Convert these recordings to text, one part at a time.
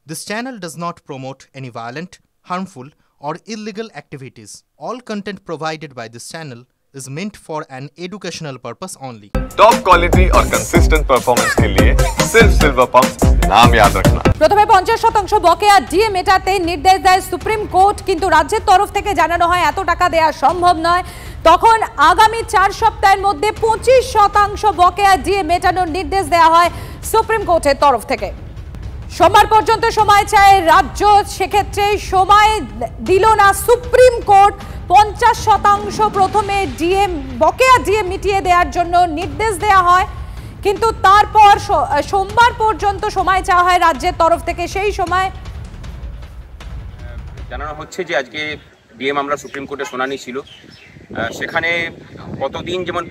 This channel does not promote any violent, harmful, or illegal activities. All content provided by this channel is meant for an educational purpose only. Top quality और consistent performance के लिए सिर्फ silver pump नाम याद रखना। প্রথমে 50% বকেয়া DA মেটাতে নির্দেশ দেয় সুপ্রিম কোর্ট, কিন্তু রাজ্যের তরফ থেকে জানানো হয় এত টাকা দেওয়া সম্ভব নয়। তখন আগামী 4 সপ্তাহের মধ্যে 25% বকেয়া ডিএ মেটানোর নির্দেশ দেওয়া হয় সুপ্রিম কোর্টের তরফ থেকে। সোমবার পর্যন্ত সময় চায় রাজ্য, সেক্ষেত্রে সময় দিল না সুপ্রিম কোর্ট। 50% প্রথমে ডিএ বকেয়া ডিএ মিটিয়ে দেওয়ার জন্য নির্দেশ দেওয়া হয়, কিন্তু তারপর সোমবার পর্যন্ত সময় চাওয়া হয় রাজ্যের তরফ থেকে। সেই সময় জানানো হচ্ছে যে আজকে ডিএ মামলা সুপ্রিম কোর্টে শুনানি ছিল, সেখানে কতদিন যেমন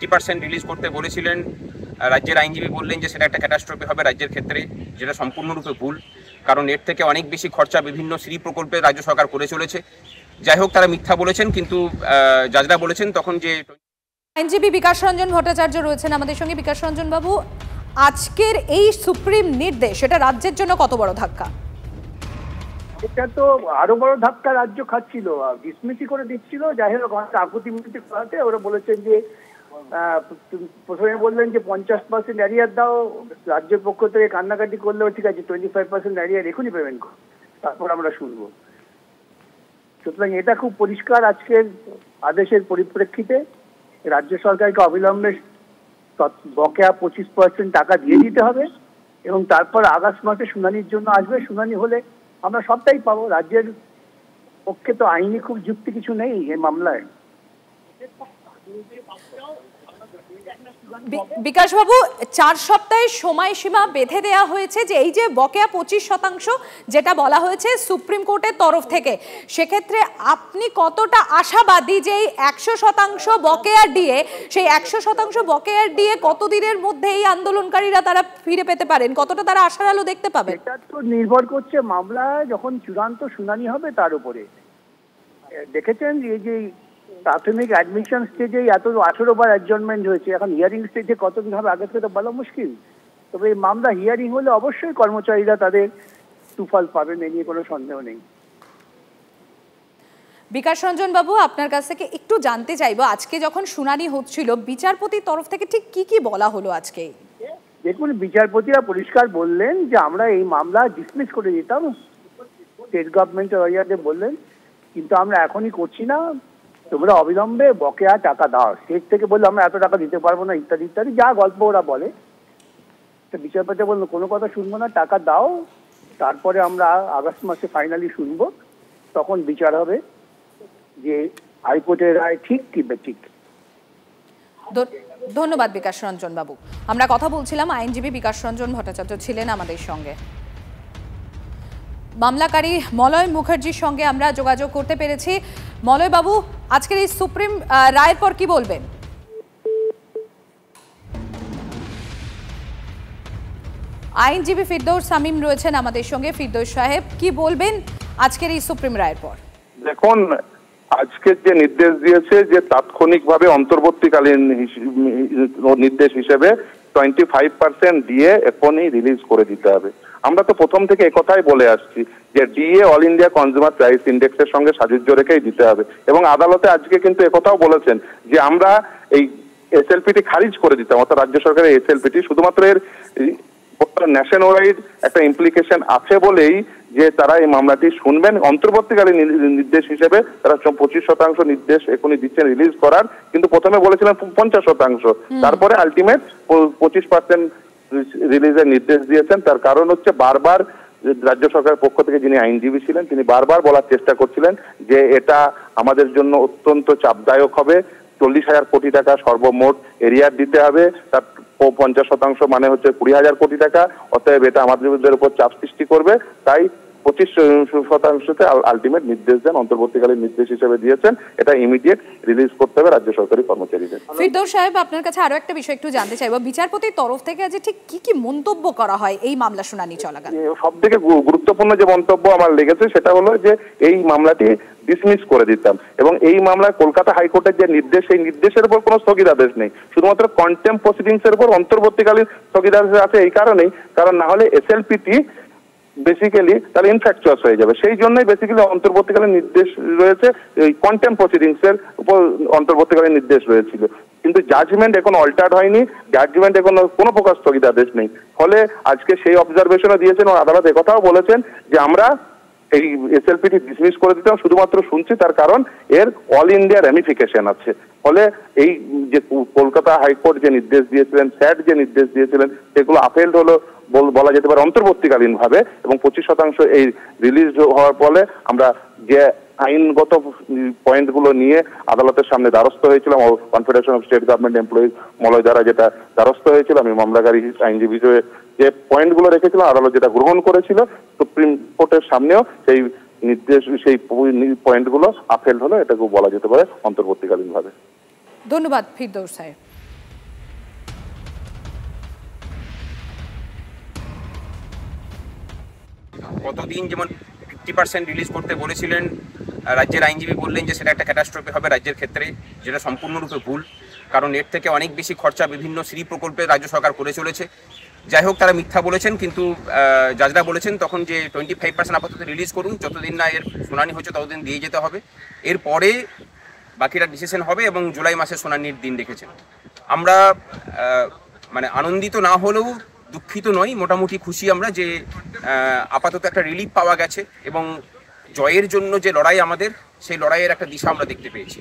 50% রিলিজ করতে বলেছিলেন, রাজ্যের আইনজীবী বললেন যে সেটা একটা ক্যাটাস্ট্রফি হবে রাজ্যের ক্ষেত্রে, যেটা সম্পূর্ণরূপে ভুল, কারণ এর থেকে অনেক বেশি খরচা বিভিন্ন শ্রী প্রকল্পে রাজ্য সরকার করে চলেছে। যাই হোক, তারা মিথ্যা বলেছেন, কিন্তু জাজরা বলেছেন তখন যে আইনজীবী বিকাশ রঞ্জন ভট্টাচার্য রয়েছেন আমাদের সঙ্গে। বিকাশ রঞ্জন বাবু, আজকের এই সুপ্রিম নির্দেশ এটা রাজ্যের জন্য কত বড় ধাক্কা? এটা তো আরো বড় ধাক্কা রাজ্য খাচ্ছিল, ডিসমিসই করে দিচ্ছিল। যাই হোক, আপত্তি মিনতি করাতে ওরা বলেছেন যে প্রথমে বললেন যে 50% অ্যারিয়ার দাও, রাজ্যের পক্ষ থেকে কান্নাকাটি করলেও ঠিক আছে, 25% অ্যারিয়ার এখনই পেমেন্ট করো, তারপর আমরা শুনবো। সুতরাং এটা খুব পরিষ্কার আজকের আদেশের পরিপ্রেক্ষিতে রাজ্য সরকারকে অবিলম্বে বকেয়া 25% টাকা দিয়ে দিতে হবে, এবং তারপর আগস্ট মাসে শুনানির জন্য আসবে। শুনানি হলে আমরা সবটাই পাবো। রাজ্যের পক্ষে তো আইনি খুব যুক্তি কিছু নেই এই মামলায়। বিকাশ বাবু, 4 সপ্তাহের সময়সীমা বেঁধে দেওয়া হয়েছে যে এই যে বকেয়া 25% যেটা বলা হয়েছে সুপ্রিম কোর্টের তরফ থেকে, সেক্ষেত্রে আপনি কতটা আশাবাদী যে এই 100% বকেয়া দিয়ে, সেই 100% বকেয়ার দিয়ে কতদিনের মধ্যে এই আন্দোলনকারীরা তারা ফিরে পেতে পারেন, কতটা তারা আশার আলো দেখতে পাবেন? এটা তো নির্ভর করছে মামলা যখন চূড়ান্ত শুনানি হবে তার উপরে। দেখেছেন এই যে প্রাথমিক অ্যাডমিশন স্টেজে এত 18 বার অ্যাডজর্নমেন্ট হয়েছে, এখন হিয়ারিং স্টেজে কতদিন হবে আগে থেকে তো বলা মুশকিল। তবে এই মামলা হিয়ারিং হলে অবশ্যই কর্মচারীরা তাদের সুফল পাবেন, এ নিয়ে কোনো সন্দেহ নেই। বিকাশ রঞ্জন বাবু, আপনার কাছ থেকে একটু জানতে চাইবো, আজকে যখন শুনানি হচ্ছিল বিচারপতির তরফ থেকে ঠিক কি কি বলা হলো আজকে? দেখুন, বিচারপতিরা পরিষ্কার বললেন যে আমরা এই মামলা ডিসমিস করে দিতাম, স্টেট গভর্নমেন্টের লয়ারদের বললেন, কিন্তু আমরা এখনই করছি না, তোমরা অবিলম্বে বকেয়া টাকা দাও। স্টেট থেকে বললো আমরা এত টাকা দিতে পারবো না, ইত্যাদি ইত্যাদি যা গল্প ওরা বলে। তো বিচারপতি বললো কোনো কথা শুনবো না, টাকা দাও, তারপরে আমরা আগস্ট মাসে ফাইনালি শুনবো, তখন বিচার হবে যে হাইকোর্টের রায় ঠিক কি বেঠিক। ধন্যবাদ বিকাশ রঞ্জন বাবু। আমরা কথা বলছিলাম, আইনজীবী বিকাশ রঞ্জন ভট্টাচার্য ছিলেন আমাদের সঙ্গে। মামলাকারী মলয় মুখার্জির সঙ্গে আমরা যোগাযোগ করতে পেরেছি। মলয় বাবু, আজকের এই সুপ্রিম রায়ের পর কি বলবেন? আইনজীবী ফিরদৌস শামীম রয়েছেন আমাদের সঙ্গে। ফিরদৌস সাহেব, কি বলবেন আজকের এই সুপ্রিম রায়ের পর? দেখুন, আজকের যে নির্দেশ দিয়েছে যে তাৎক্ষণিকভাবে অন্তর্বর্তীকালীন নির্দেশ হিসেবে 25% দিয়ে এখনই রিলিজ করে দিতে হবে। আমরা তো প্রথম থেকে একথাই বলে আসছি যে DA all India consumer price ইন্ডেক্সের সঙ্গে সাযুজ্য রেখেই দিতে হবে, এবং আদালতে আজকে কিন্তু একথাও বলেছেন যে আমরা এই এসএলপিটি খারিজ করে দিতাম, অর্থাৎ রাজ্য সরকারের এসএলপিটি শুধুমাত্র এর ন্যাশন ওয়াইড একটা ইমপ্লিকেশন আছে বলেই যে তারা এই মামলাটি শুনবেন। অন্তর্বর্তীকালীন নির্দেশ হিসেবে তারা 25% নির্দেশ এখনই দিচ্ছেন রিলিজ করার, কিন্তু প্রথমে বলেছিলেন 50%, তারপরে আলটিমেট 25% রিলিজের নির্দেশ দিয়েছেন। তার কারণ হচ্ছে বারবার রাজ্য সরকারের পক্ষ থেকে যিনি আইনজীবী ছিলেন তিনি বারবার বলার চেষ্টা করছিলেন যে এটা আমাদের জন্য অত্যন্ত চাপদায়ক হবে, 40,000 কোটি টাকা সর্বমোট এরিয়ার দিতে হবে, তার 50% মানে হচ্ছে 20,000 কোটি টাকা, অতএব এটা আমাদের উপর চাপ সৃষ্টি করবে। তাই 25%তে আলটিমেট নির্দেশ দেন, অন্তর্বর্তীকালীন নির্দেশ হিসেবে দিয়েছেন, এটা ইমিডিয়েট রিলিজ করতে হবে রাজ্য সরকারি কর্মচারীদের। ফিরদৌস সাহেব, আপনার কাছে আরো একটা বিষয় একটু জানতে চাইবো, বিচারপতির তরফ থেকে আজ ঠিক কি কি মন্তব্য করা হয় এই মামলা শুনানি চলাকালীন? সব থেকে গুরুত্বপূর্ণ যে মন্তব্য আমার লেগেছে সেটা হলো যে এই মামলাটি ডিসমিস করে দিতাম, এবং এই মামলায় কলকাতা হাইকোর্টের যে নির্দেশ, সেই নির্দেশের উপর কোনো স্থগিতাদেশ নেই, শুধুমাত্র কন্টেম্প প্রসিডিংস এর উপর অন্তর্বর্তীকালীন স্থগিতাদেশ আছে। এই কারণেই, কারণ না হলে এসএলপিটি বেসিক্যালি তাহলে ইনফ্যাকচুয়াস হয়ে যাবে। সেই জন্যই বেসিক্যালি অন্তর্বর্তীকালীন নির্দেশ রয়েছে, এই কন্টেম্প প্রসিডিংস এর উপর অন্তর্বর্তীকালীন নির্দেশ রয়েছিল, কিন্তু জাজমেন্ট এখন অল্টার্ড হয়নি, জাজমেন্ট এখন কোনো প্রকার স্থগিতাদেশ নেই। ফলে আজকে সেই অবজারভেশনও দিয়েছেন ও আদালত একথাও বলেছেন যে আমরা এই এসএলপিটি ডিসমিস করে দিতাম, শুধুমাত্র শুনছি তার কারণ এর অল ইন্ডিয়া রেমিফিকেশন আছে। ফলে এই যে কলকাতা হাইকোর্ট যে নির্দেশ দিয়েছিলেন, স্যাট যে নির্দেশ দিয়েছিলেন, সেগুলো আপহেল্ড হলো বলা যেতে পারে অন্তর্বর্তীকালীন ভাবে, এবং 25% এই রিলিজ হওয়ার ফলে আমরা যে আইনগত পয়েন্টগুলো নিয়ে আদালতের সামনে দ্বারস্থ হয়েছিলাম, confederation of state government employees Malay দ্বারা যেটা দ্বারস্থ হয়েছিল, আমি মামলাকারী আইনজীবী যে পয়েন্টগুলো রেখেছিলাম, আদালত যেটা গ্রহণ করেছিল, সুপ্রিম কোর্টের সামনেও সেই নির্দেশ, সেই পয়েন্টগুলো আপহেল্ড হলো, এটাকেও বলা যেতে পারে অন্তর্বর্তীকালীন ভাবে। ধন্যবাদ ফিরদৌস সাহেব। কতদিন যেমন 50% রিলিজ করতে বলেছিলেন, রাজ্যের আইনজীবী বললেন যে সেটা একটা ক্যাটাস্ট্রফি হবে রাজ্যের ক্ষেত্রে, যেটা সম্পূর্ণরূপে ভুল, কারণ এর থেকে অনেক বেশি খরচা বিভিন্ন শ্রী প্রকল্পে রাজ্য সরকার করে চলেছে। যাই হোক, তারা মিথ্যা বলেছেন, কিন্তু জাজরা বলেছেন তখন যে 25% আপাতত রিলিজ করুন, যতদিন না এর শুনানি হচ্ছে ততদিন দিয়ে যেতে হবে, এরপরে বাকিটা ডিসিশন হবে, এবং জুলাই মাসে শুনানির দিন রেখেছেন। আমরা মানে আনন্দিত না হলেও দুঃখিত নই, মোটামুটি খুশি আমরা যে আপাতত একটা রিলিফ পাওয়া গেছে, এবং জয়ের জন্য যে লড়াই আমাদের, সেই লড়াইয়ের একটা দিশা আমরা দেখতে পেয়েছি।